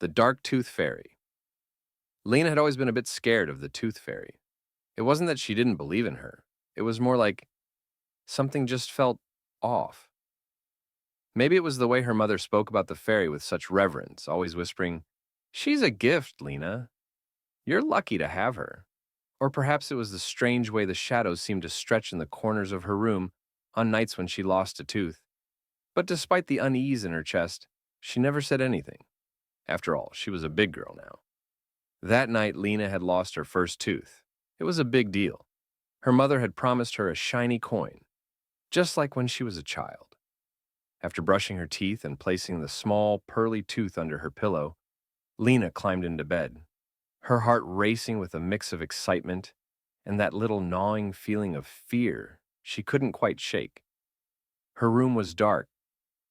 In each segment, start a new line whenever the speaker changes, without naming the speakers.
The Dark Tooth Fairy. Lena had always been a bit scared of the Tooth Fairy. It wasn't that she didn't believe in her. It was more like something just felt off. Maybe it was the way her mother spoke about the fairy with such reverence, always whispering, "She's a gift, Lena. You're lucky to have her." Or perhaps it was the strange way the shadows seemed to stretch in the corners of her room on nights when she lost a tooth. But despite the unease in her chest, she never said anything. After all, she was a big girl now. That night, Lena had lost her first tooth. It was a big deal. Her mother had promised her a shiny coin, just like when she was a child. After brushing her teeth and placing the small, pearly tooth under her pillow, Lena climbed into bed, her heart racing with a mix of excitement and that little gnawing feeling of fear she couldn't quite shake. Her room was dark,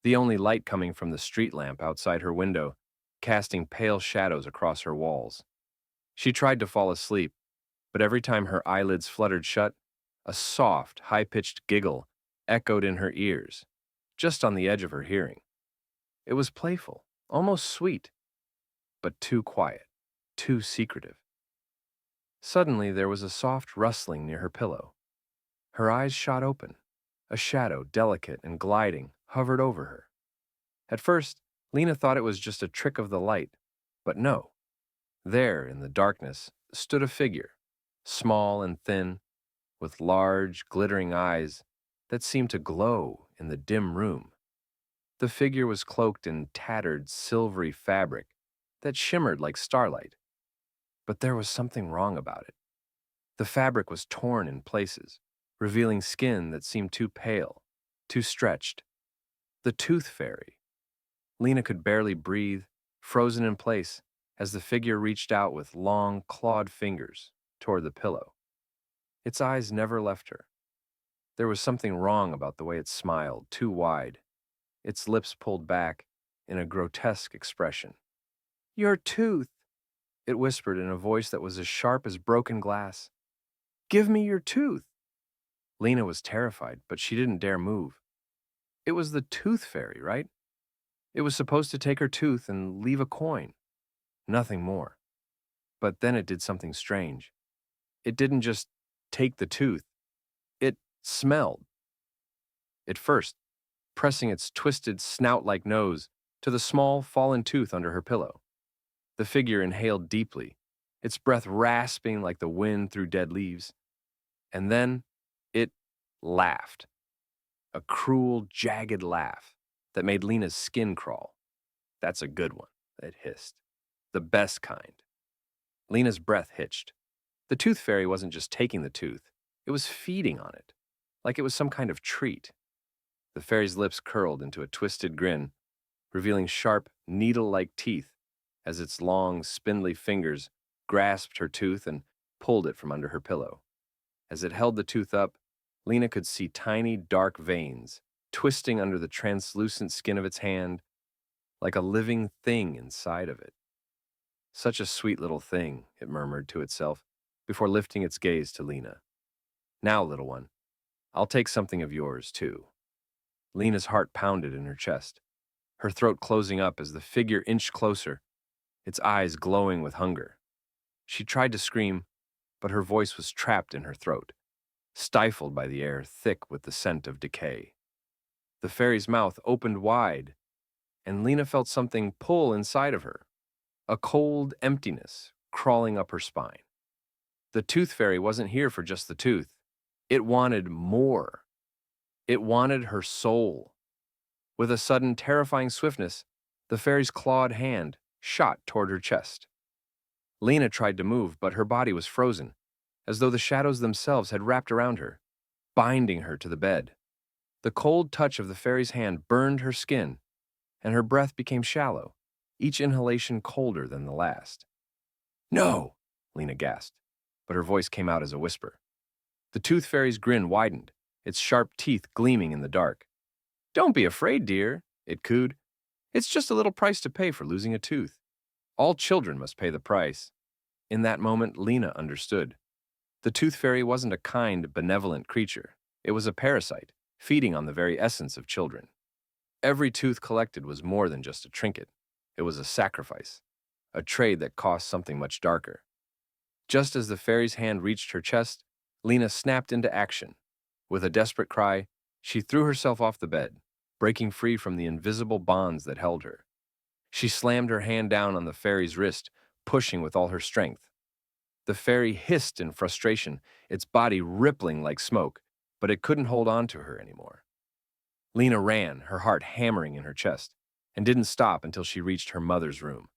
the only light coming from the street lamp outside her window, casting pale shadows across her walls. She tried to fall asleep, but every time her eyelids fluttered shut, a soft, high-pitched giggle echoed in her ears, just on the edge of her hearing. It was playful, almost sweet, but too quiet, too secretive. Suddenly, there was a soft rustling near her pillow. Her eyes shot open. A shadow, delicate and gliding, hovered over her. At first, Lena thought it was just a trick of the light, but no. There, in the darkness, stood a figure, small and thin, with large, glittering eyes that seemed to glow in the dim room. The figure was cloaked in tattered, silvery fabric that shimmered like starlight. But there was something wrong about it. The fabric was torn in places, revealing skin that seemed too pale, too stretched. The Tooth Fairy. Lena could barely breathe, frozen in place, as the figure reached out with long, clawed fingers toward the pillow. Its eyes never left her. There was something wrong about the way it smiled, too wide, its lips pulled back in a grotesque expression. "Your tooth," it whispered in a voice that was as sharp as broken glass. "Give me your tooth." Lena was terrified, but she didn't dare move. It was the Tooth Fairy, right? It was supposed to take her tooth and leave a coin. Nothing more. But then it did something strange. It didn't just take the tooth. It smelled. At first, pressing its twisted snout-like nose to the small, fallen tooth under her pillow. The figure inhaled deeply, its breath rasping like the wind through dead leaves. And then it laughed. A cruel, jagged laugh that made Lena's skin crawl. "That's a good one," it hissed. "The best kind." Lena's breath hitched. The Tooth Fairy wasn't just taking the tooth, it was feeding on it, like it was some kind of treat. The fairy's lips curled into a twisted grin, revealing sharp, needle-like teeth as its long, spindly fingers grasped her tooth and pulled it from under her pillow. As it held the tooth up, Lena could see tiny, dark veins twisting under the translucent skin of its hand, like a living thing inside of it. "Such a sweet little thing," it murmured to itself, before lifting its gaze to Lena. "Now, little one, I'll take something of yours, too." Lena's heart pounded in her chest, her throat closing up as the figure inched closer, its eyes glowing with hunger. She tried to scream, but her voice was trapped in her throat, stifled by the air thick with the scent of decay. The fairy's mouth opened wide, and Lena felt something pull inside of her, a cold emptiness crawling up her spine. The Tooth Fairy wasn't here for just the tooth. It wanted more. It wanted her soul. With a sudden, terrifying swiftness, the fairy's clawed hand shot toward her chest. Lena tried to move, but her body was frozen, as though the shadows themselves had wrapped around her, binding her to the bed. The cold touch of the fairy's hand burned her skin, and her breath became shallow, each inhalation colder than the last. "No!" Lena gasped, but her voice came out as a whisper. The Tooth Fairy's grin widened, its sharp teeth gleaming in the dark. "Don't be afraid, dear," it cooed. "It's just a little price to pay for losing a tooth. All children must pay the price." In that moment, Lena understood. The Tooth Fairy wasn't a kind, benevolent creature. It was a parasite, feeding on the very essence of children. Every tooth collected was more than just a trinket. It was a sacrifice, a trade that cost something much darker. Just as the fairy's hand reached her chest, Lena snapped into action. With a desperate cry, she threw herself off the bed, breaking free from the invisible bonds that held her. She slammed her hand down on the fairy's wrist, pushing with all her strength. The fairy hissed in frustration, its body rippling like smoke, but it couldn't hold on to her anymore. Lena ran, her heart hammering in her chest, and didn't stop until she reached her mother's room.